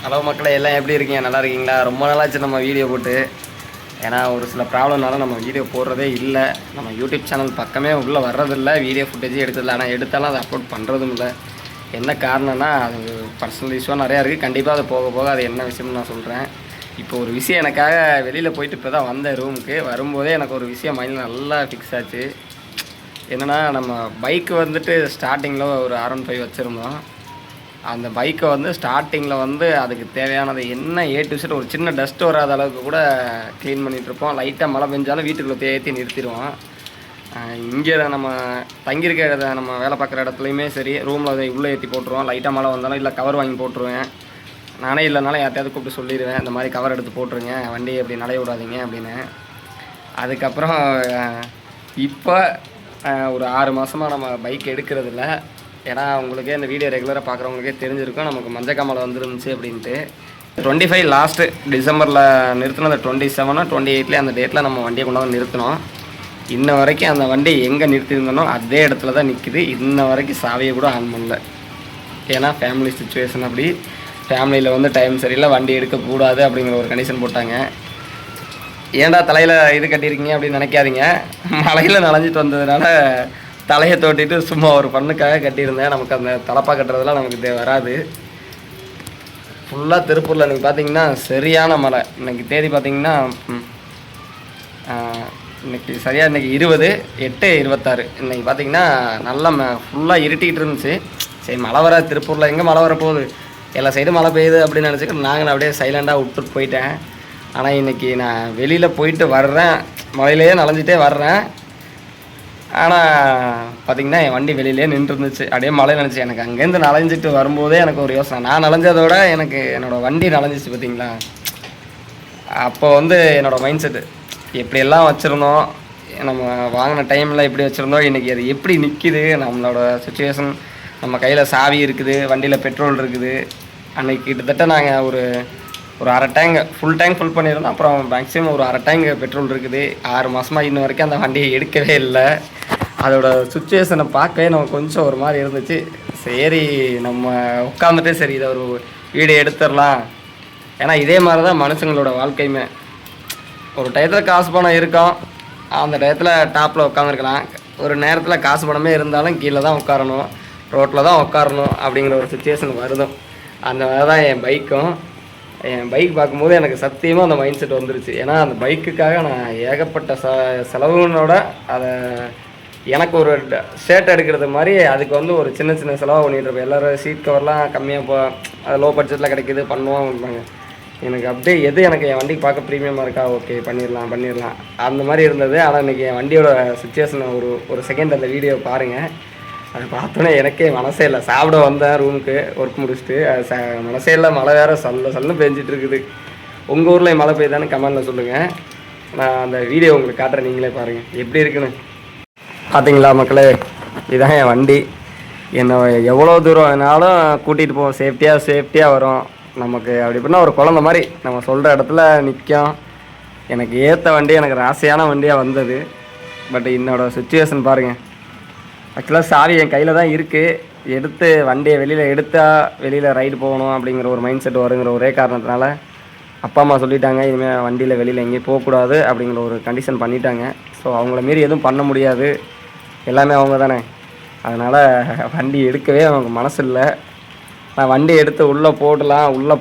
Hello மக்களே, எல்லாம் எப்படி இருக்கீங்க? நல்லா இருக்கீங்களா? ரொம்ப நாளாச்சு நம்ம வீடியோ போட்டு. ஏன்னா ஒரு சில ப்ராப்ளம்னால நம்ம வீடியோ போடுறதே இல்லை. நம்ம யூடியூப் சேனல் பக்கமே உள்ளே வர்றதில்லை, வீடியோ ஃபுட்டேஜே எடுத்ததில்லை. ஆனால் எடுத்தாலும் அதை அப்லோட் பண்ணுறதும் இல்லை. என்ன காரணம்னா அது பர்சனல் இஷ்யூவாக நிறையா இருக்குது. கண்டிப்பாக அது போக போக அது என்ன விஷயம்னு நான் சொல்கிறேன். இப்போ ஒரு விஷயம் எனக்காக வெளியில் போயிட்டு இப்போ தான் வந்தேன் ரூமுக்கு. வரும்போதே எனக்கு ஒரு விஷயம் மைண்டில் நல்லா ஃபிக்ஸ் ஆச்சு. என்னென்னா, நம்ம பைக்கு வந்துட்டு ஸ்டார்டிங்கில் ஒரு R15 வச்சுருந்தோம். அந்த பைக்கை வந்து ஸ்டார்டிங்கில் வந்து அதுக்கு தேவையானது என்ன A to Z ஒரு சின்ன டஸ்ட் வராத அளவுக்கு கூட க்ளீன் பண்ணிகிட்ருப்போம். லைட்டாக மழை பெஞ்சாலும் வீட்டுக்குள்ளே ஏற்றி நிறுத்திடுவோம். இங்கே நம்ம தங்கியிருக்க நம்ம வேலை பார்க்குற இடத்துலையுமே சரி, ரூமில் அதை உள்ளே ஏற்றி போட்டுருவோம். லைட்டாக மழை வந்தாலும் இல்லை கவர் வாங்கி போட்டுருவேன். நானே இல்லைனாலும் யார்ட்டையாவது கூப்பிட்டு சொல்லிடுவேன், இந்த மாதிரி கவர் எடுத்து போட்டுருங்க, வண்டியை அப்படி நலைய விடாதீங்க அப்படின்னு. அதுக்கப்புறம் இப்போ ஒரு 6 மாதமாக நம்ம பைக் எடுக்கிறதில்ல. ஏன்னா உங்களுக்கே இந்த வீடியோ ரெகுலராக பார்க்குறவங்களுக்கே தெரிஞ்சிருக்கும் நமக்கு மஞ்சக்காமலை வந்துருந்துச்சு அப்படின்ட்டு. 25 லாஸ்ட்டு டிசம்பரில் நிறுத்தினது 27 28 அந்த டேட்டில் நம்ம வண்டியை கொண்டாந்து நிறுத்தினோம். இன்ன வரைக்கும் அந்த வண்டி எங்கே நிறுத்தியிருந்தனோ அதே இடத்துல தான் நிற்கிது. இன்ன வரைக்கும் சாவியை கூட ஆன் பண்ணல. ஏன்னா ஃபேமிலி சுச்சுவேஷன் அப்படி, ஃபேமிலியில் வந்து டைம் சரியில்லை, வண்டி எடுக்கக்கூடாது அப்படிங்கிற ஒரு கண்டிஷன் போட்டாங்க. ஏன்டா தலையில் இது கட்டியிருக்கீங்க அப்படின்னு நினைக்காதீங்க. மலையில் நனைஞ்சிட்டு வந்ததுனால தலையை தோட்டிட்டு சும்மா ஒரு பண்ணுக்காக கட்டியிருந்தேன். நமக்கு அந்த தலப்பா கட்டுறதுலாம் நமக்கு வராது. ஃபுல்லாக திருப்பூரில் இன்றைக்கி பார்த்திங்கன்னா சரியான மழை. இன்றைக்கி தேதி பார்த்திங்கன்னா இன்றைக்கி சரியாக இன்றைக்கி 20/8/26. இன்றைக்கி பார்த்திங்கன்னா நல்லா ஃபுல்லாக இருட்டிகிட்டு இருந்துச்சு. சரி மழை வராது, திருப்பூரில் எங்கே மழை வரப்போகுது, எல்லா சைடும் மழை பெய்யுது அப்படின்னு நினச்சிக்கிட்டு நாங்கள் அப்படியே சைலண்டாக விட்டுட்டு போயிட்டேன். ஆனால் இன்றைக்கி நான் வெளியில் போயிட்டு வர்றேன், மழையிலேயே நனைஞ்சிட்டே வர்றேன். ஆனால் பார்த்திங்கன்னா என் வண்டி வெளியிலே நின்றுருந்துச்சு. அப்படியே மழை நினச்சி எனக்கு அங்கேருந்து நனைஞ்சிட்டு வரும்போதே எனக்கு ஒரு யோசனை. நான் நனைஞ்சதோட எனக்கு என்னோடய வண்டி நனைஞ்சிச்சு பார்த்திங்களா. அப்போ வந்து என்னோடய மைண்ட் செட்டு எப்படியெல்லாம் வச்சுருந்தோம், நம்ம வாங்கின டைமில் எப்படி வச்சுருந்தோம், இன்றைக்கி அது எப்படி நிற்கிது, நம்மளோட சுச்சுவேஷன், நம்ம கையில் சாவி இருக்குது, வண்டியில் பெட்ரோல் இருக்குது. அன்றைக்கி கிட்டத்தட்ட நாங்கள் ஒரு அரை டேங்க் ஃபுல் பண்ணியிருந்தோம். அப்புறம் மேக்ஸிமம் ஒரு அரை டேங்க் பெட்ரோல் இருக்குது. 6 மாதமாக இன்ன வரைக்கும் அந்த வண்டியை எடுக்கவே இல்லை. அதோட சுச்சுவேஷனை பார்க்கவே நமக்கு கொஞ்சம் ஒரு மாதிரி இருந்துச்சு. சரி நம்ம உட்காந்துட்டே சரி இதை ஒரு வீடியோ எடுத்துடலாம். ஏன்னா இதே மாதிரி தான் மனுஷங்களோட வாழ்க்கையுமே. ஒரு டயத்தில் காசு பணம் இருக்கும், அந்த டயத்தில் டாப்பில் உட்காந்துருக்கலாம். ஒரு நேரத்தில் காசு பணமே இருந்தாலும் கீழே தான் உட்காரணும், ரோட்டில் தான் உட்காரணும் அப்படிங்கிற ஒரு சுச்சுவேஷன் வருதும். அந்த மாதிரி தான் என் பைக்கும். என் பைக் பார்க்கும்போது எனக்கு சத்தியமாக அந்த மைண்ட் செட் வந்துருச்சு. ஏன்னா அந்த பைக்குக்காக நான் ஏகப்பட்ட செலவுனோட அதை எனக்கு ஒரு ஷர்ட் எடுக்கிறது மாதிரி அதுக்கு வந்து ஒரு சின்ன செலவாக பண்ணிட்டுருப்பேன். எல்லோரும் சீட் கவர்லாம் கம்மியாக அது லோ பட்ஜெட்டில் கிடைக்கிது பண்ணுவாங்க. எனக்கு அப்படியே எது எனக்கு என் வண்டிக்கு பார்க்க ப்ரீமியமாக இருக்கா, ஓகே பண்ணிடலாம் அந்த மாதிரி இருந்தது. ஆனால் இன்றைக்கி என் வண்டியோட சுச்சுவேஷனை ஒரு செகண்ட் அந்த வீடியோ பாருங்கள். அதை பார்த்தோன்னே எனக்கே மனசே இல்லை. சாப்பிட வந்தேன் ரூமுக்கு ஒர்க் முடிச்சுட்டு, மனசே இல்லை. மழை வேறு சல்லுன்னு பெஞ்சிட்டு இருக்குது. உங்கள் ஊரில் மழை பெய்யுதான்னு கமெண்டில் சொல்லுங்கள். நான் அந்த வீடியோ உங்களுக்கு காட்டுறேன், நீங்களே பாருங்கள் எப்படி இருக்குன்னு. பார்த்தீங்களா மக்களே, இதுதான் என் வண்டி. என்னை எவ்வளோ தூரம் வேணாலும் கூட்டிகிட்டு போவோம், சேஃப்டியாக வரும். நமக்கு அப்படி இப்படின்னா ஒரு குழந்த மாதிரி நம்ம சொல்கிற இடத்துல நிற்கும். எனக்கு ஏற்ற வண்டி, எனக்கு ராசியான வண்டியாக வந்தது. பட் என்னோடய சுச்சுவேஷன் பாருங்கள். ஆக்சுவலாக சாவி என் கையில் தான் இருக்குது. எடுத்து வண்டியை வெளியில் ரைடு போகணும் அப்படிங்கிற ஒரு மைண்ட் செட் வருங்கிற ஒரே காரணத்தினால அப்பா அம்மா சொல்லிட்டாங்க, இனிமேல் வண்டியில் வெளியில் எங்கேயும் போகக்கூடாது அப்படிங்கிற ஒரு கண்டிஷன் பண்ணிட்டாங்க. ஸோ அவங்கள மீறி எதுவும் பண்ண முடியாது, எல்லாமே அவங்க தானே. அதனால் வண்டி எடுக்கவே அவங்க மனசு இல்லை. நான் வண்டி எடுத்து உள்ளே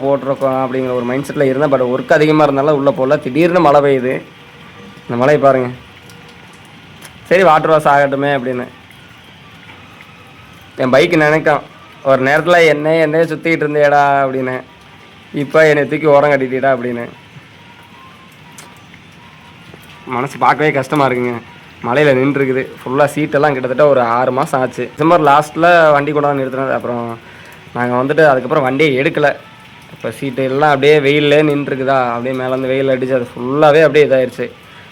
போட்டிருக்கோம் அப்படிங்கிற ஒரு மைண்ட் செட்டில் இருந்தேன். பட் ஒர்க் அதிகமாக இருந்தாலும் உள்ளே போடல. திடீர்னு மழை பெய்யுது. இந்த மழையை பாருங்கள். சரி வாட்டர் வாஷ் ஆகட்டுமே அப்படின்னு என் பைக்கு நினைக்கும். ஒரு நேரத்தில் என்னையே சுற்றிக்கிட்டு இருந்தேடா அப்படின்னு, இப்போ என்னை தூக்கி ஓரம் கட்டிட்டா அப்படின்னு மனசு பார்க்கவே கஷ்டமாக இருக்குங்க. மழையில் நின்றுருக்குது ஃபுல்லாக. சீட்டெல்லாம் கிட்டத்தட்ட ஒரு 6 மாதம் ஆச்சு. டிசம்பர் லாஸ்ட்டில் வண்டி கொண்டாந்து நிறுத்தினது. அப்புறம் நாங்கள் வந்துட்டு அதுக்கப்புறம் வண்டியை எடுக்கலை. இப்போ சீட்டு எல்லாம் அப்படியே வெயிலே நின்றுருக்குதா, அப்படியே மேலேருந்து வெயில் அடிச்சு அது ஃபுல்லாகவே அப்படியே இதாகிடுச்சு.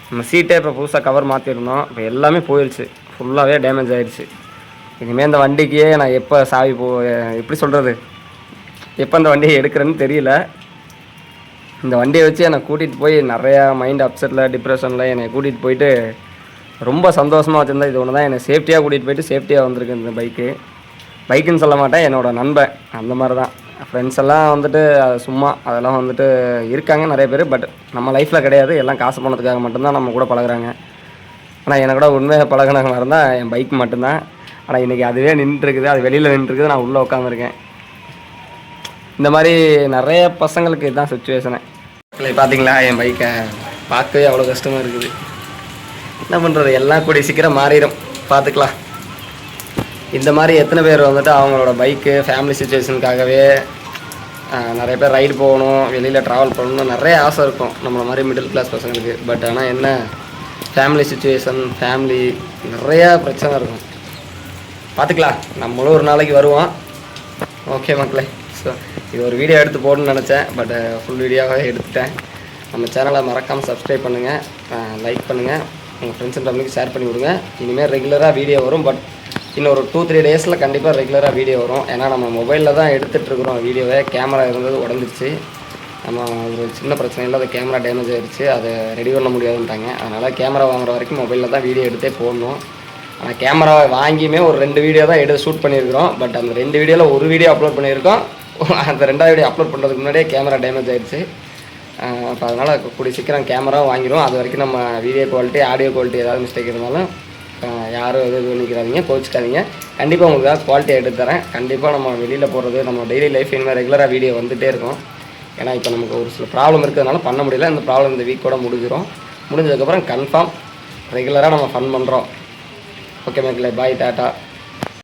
நம்ம சீட்டே இப்போ புதுசாக கவர் மாற்றிருந்தோம், இப்போ எல்லாமே போயிடுச்சு, ஃபுல்லாகவே டேமேஜ் ஆகிடுச்சு. இனிமேல் இந்த வண்டிக்கே நான் எப்போ சாவி எப்படி சொல்கிறது, எப்போ இந்த வண்டியை எடுக்கிறேன்னு தெரியல. இந்த வண்டியை வச்சு என்னை கூட்டிகிட்டு போய் நிறையா மைண்ட் அப்செட்டில் டிப்ரெஷனில் என்னை கூட்டிகிட்டு போயிட்டு ரொம்ப சந்தோஷமாக வச்சுருந்தேன். இது ஒன்று தான் என்னை சேஃப்டியாக கூட்டிகிட்டு போயிட்டு சேஃப்டியாக வந்திருக்கு இந்த பைக்குன்னு சொல்ல மாட்டேன், என்னோடய நண்பன் அந்த மாதிரி தான். ஃப்ரெண்ட்ஸ் எல்லாம் வந்துட்டு சும்மா அதெல்லாம் வந்துட்டு இருக்காங்க நிறைய பேர். பட் நம்ம லைஃப்பில் கிடையாது. எல்லாம் காசு பணத்துக்காக மட்டும்தான் நம்ம கூட பழகுறாங்க. ஆனால் எனக்கு கூட உண்மையாக பழகினாங்க இருந்தால் என் பைக் மட்டும்தான். ஆனால் இன்றைக்கி அதுவே நின்றுருக்குது, அது வெளியில் நின்றுருக்குது, நான் உள்ளே உட்காந்துருக்கேன். இந்த மாதிரி நிறைய பசங்களுக்கு இதுதான் சுச்சுவேஷனு. பார்த்தீங்களா என் பைக்கை பார்க்கவே அவ்வளோ கஷ்டமாக இருக்குது. என்ன பண்ணுறது, எல்லாம் கூடிய சீக்கிரம் மாறிடும், பார்த்துக்கலாம். இந்த மாதிரி எத்தனை பேர் வந்துட்டு அவங்களோட பைக்கு ஃபேமிலி சுச்சுவேஷனுக்காகவே நிறைய பேர் ரைடு போகணும், வெளியில் ட்ராவல் பண்ணணும் நிறைய ஆசை இருக்கும் நம்மளை மாதிரி மிடில் கிளாஸ் பசங்களுக்கு. பட் ஆனால் என்ன, ஃபேமிலி சுச்சுவேஷன், ஃபேமிலி நிறையா பிரச்சனை இருக்கும். பார்த்துக்கலாம், நம்மளும் ஒரு நாளைக்கு வருவோம். ஓகே மக்களே, ஸோ இது ஒரு வீடியோ எடுத்து போடணும்னு நினச்சேன். பட் ஃபுல் வீடியோவாகவே எடுத்துட்டேன். நம்ம சேனலை மறக்காமல் சப்ஸ்கிரைப் பண்ணுங்கள், லைக் பண்ணுங்கள், உங்கள் ஃப்ரெண்ட்ஸ் அண்ட் ஃபேமிலிக்கு ஷேர் பண்ணி விடுங்க. இனிமேல் ரெகுலராக வீடியோ வரும். பட் இன்னும் ஒரு 2-3 டேஸில் கண்டிப்பாக ரெகுலராக வீடியோ வரும். ஏன்னா நம்ம மொபைலில் தான் எடுத்துகிட்ருக்குறோம் வீடியோவை. கேமரா இருந்தது உடஞ்சிருச்சு. நம்ம ஒரு சின்ன பிரச்சனையில் அது கேமரா டேமேஜ் ஆகிடுச்சு, அதை ரெடி பண்ண முடியாதுன்ட்டாங்க. அதனால் கேமரா வாங்குற வரைக்கும் மொபைலில் தான் வீடியோ எடுத்தே போடணும். ஆனால் கேமராவை வாங்கியுமே ஒரு 2 வீடியோ தான் ஷூட் பண்ணியிருக்கிறோம். பட் அந்த 2 வீடியோவில் ஒரு வீடியோ அப்லோட் பண்ணியிருக்கோம். அந்த 2வது வீடியோ அப்லோட் பண்ணுறதுக்கு முன்னாடியே கேமரா டேமேஜ் ஆகிடுச்சு. அப்போ அதனால் கூடிய சீக்கிரம் கேமரா வாங்கிடும். அது வரைக்கும் நம்ம வீடியோ குவாலிட்டி, ஆடியோ குவாலிட்டி ஏதாவது மிஸ்டேக் இருந்தாலும் யாரும் இது பண்ணிக்கிறாதீங்க, கோச்சிக்காதீங்க. கண்டிப்பாக உங்களுக்காக குவாலிட்டியாக எடுத்து தரேன். கண்டிப்பாக நம்ம வெளியில் போகிறது, நம்ம டெய்லி லைஃப் இனிமேல் ரெகுலராக வீடியோ வந்துகிட்டே இருக்கும். ஏன்னா இப்போ நமக்கு ஒரு சில ப்ராப்ளம் இருக்கிறதுனால பண்ண முடியல. இந்த ப்ராப்ளம் இந்த வீக்கோட முடிஞ்சதுக்கப்புறம் கன்ஃபார்ம் ரெகுலராக நம்ம ஃபன் பண்ணுறோம். ஓகே மக்களே, பாய், டாட்டா.